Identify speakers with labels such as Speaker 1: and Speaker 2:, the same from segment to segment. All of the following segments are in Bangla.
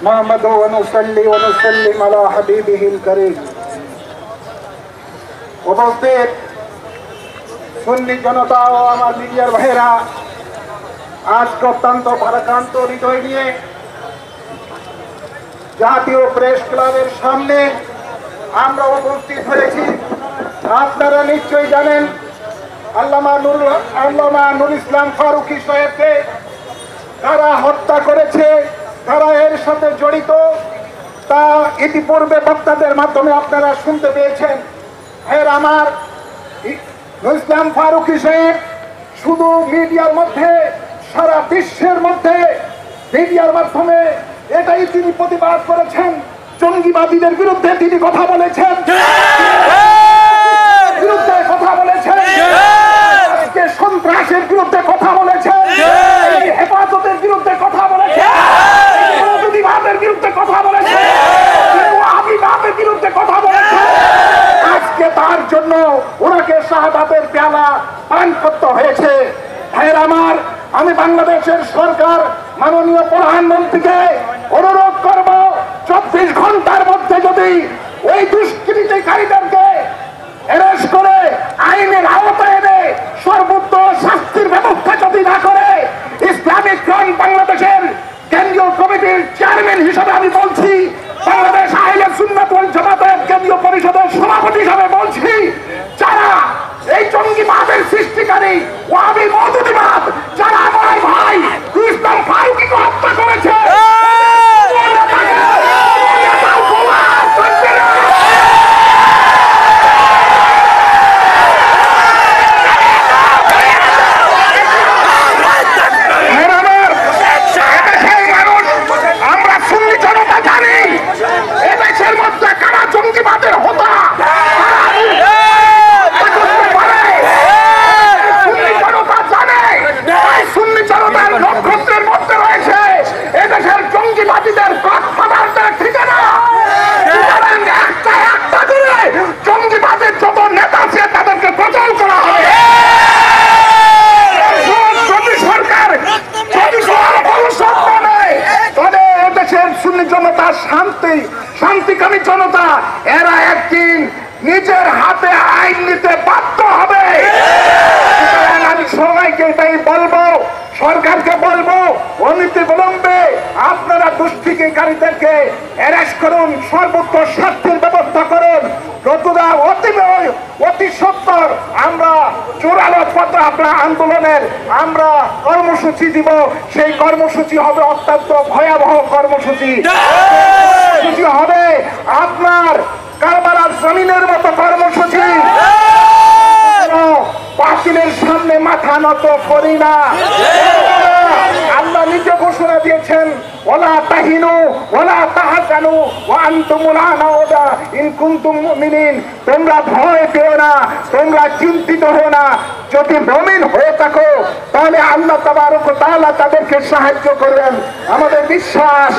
Speaker 1: محمد ونصلي ونسلم على حبيبه الكريم। উপস্থিত সুন্নি জনতা ও আমার মিডিয়ার ভাইয়েরা, আজকে অত্যন্ত ভারাক্রান্ত হৃদয় নিয়ে জাতীয় প্রেস ক্লাবের সামনে আমরা উপস্থিত হয়েছি। আপনারা নিশ্চয়ই জানেন আল্লামা নুরুল ইসলাম ফারুকী সাহেবকে কারা হত্যা করেছে, কারা এর সাথে জড়িত, তা ইতিপূর্বে বক্তাদের মাধ্যমে আপনারা শুনতে পেয়েছেন। এর আমার নুরুল ইসলাম ফারুকী সাহেব শুধু মিডিয়ার মধ্যে, সারা বিশ্বের মধ্যে মিডিয়ার মাধ্যমে এটাই তিনি প্রতিবাদ করেছেন, জঙ্গিবাদীদের বিরুদ্ধে তিনি কথা বলেছেন, বিরুদ্ধে কথা বলেছেন, সন্ত্রাসের বিরুদ্ধে কথা বলেছেন, হেফাজতের বিরুদ্ধে কথা বলেছেন, বিরোধীবাদের বিরুদ্ধে কথা বলেছেন, ওয়াহাবিবাদের বিরুদ্ধে কথা বলেছেন। আজকে তার জন্য ওনাকে শাহাদাতের পেয়ালা পান করতে হয়েছে। ভাইয়ের আমার, আমি বাংলাদেশের সরকার মাননীয় প্রধানমন্ত্রীকে অনুরোধ করব, 24 ঘন্টার মধ্যে যদি ওই দুষ্কৃতিকারীদেরকে অ্যারেস্ট করে আইনের আওতায় এনে সর্বোচ্চ শাস্তির ব্যবস্থা যদি না করে, ইসলামিক ফ্রন্ট বাংলাদেশের কেন্দ্রীয় কমিটির চেয়ারম্যান হিসেবে আমি বলছি, বাংলাদেশ আহলে সুন্নাত ওয়াল জামাতের কেন্দ্রীয় পরিষদের সভাপতি হিসেবে বলছি, যারা এই জঙ্গিবাদের সৃষ্টিকারী ওয়াহাবি মওদুদিবাদ, যারা আমার ভাই ইসলাম ফারুকীকে হত্যা করেছে, শান্তিকামী জনতা, এরা একদিন নিজের হাতে আইন নিতে বাধ্য হবে। আমি সবাইকে এটাই বলবো, সরকারকে বলবো, অনতি বিলম্বে আপনারা দুষ্কৃতিকারীদেরকে অ্যারেস্ট করুন, সর্বোচ্চ শাস্তির ব্যবস্থা করুন। যতটা অতি সত্বর আমরা জোরালো পথে আপনার আন্দোলনের আমরা কর্মসূচি দিব, সেই কর্মসূচি হবে অত্যন্ত ভয়াবহ কর্মসূচি হবে, আপনার কারবালার জমিনের মতো কর্মসূচি। বাতিলের সামনে মাথা নত করি না। আল্লাহ নিজে ঘোষণা দিয়েছেন, ওয়ালা তাহিনু ওয়ালা তাহজানু ওয়া আনতুমুল আ'লাউনা ইন কুনতুম মুমিনিন। তোমরা ভয় পেও না, তোমরা চিন্তিত হও না। যদি মুমিন হয়ে থাকো তাহলে আল্লাহ তাবারক ওয়া তাআলা তাদেরকে সাহায্য করবেন। আমাদের বিশ্বাস,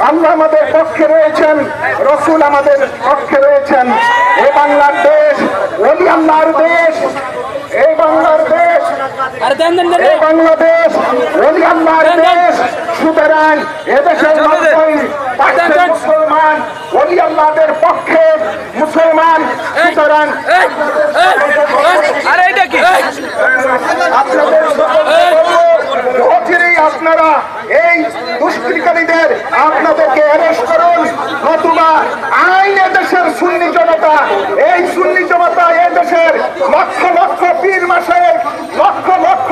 Speaker 1: আল্লাহ আমাদের পক্ষে রয়েছেন, রাসূল আমাদের পক্ষে রয়েছেন। এই বাংলার দেশ ওলি আল্লাহর দেশ, এই বাংলার দেশ, এই বাংলাদেশ ওলি আল্লাহর দেশ। সুতরাং এদেশের 90% মুসলমান ওলি আল্লাহদের পক্ষে মুসলমান। সুতরাং আপনারা এই দুষ্কৃতিকারীদের আপনাদেরকে অ্যারেস্ট করুন, নতুবা আইন দেশের সুন্নি জনতা, এই সুন্নি জনতা এদেশের লক্ষ লক্ষ পীর মাশায়েখ, লক্ষ লক্ষ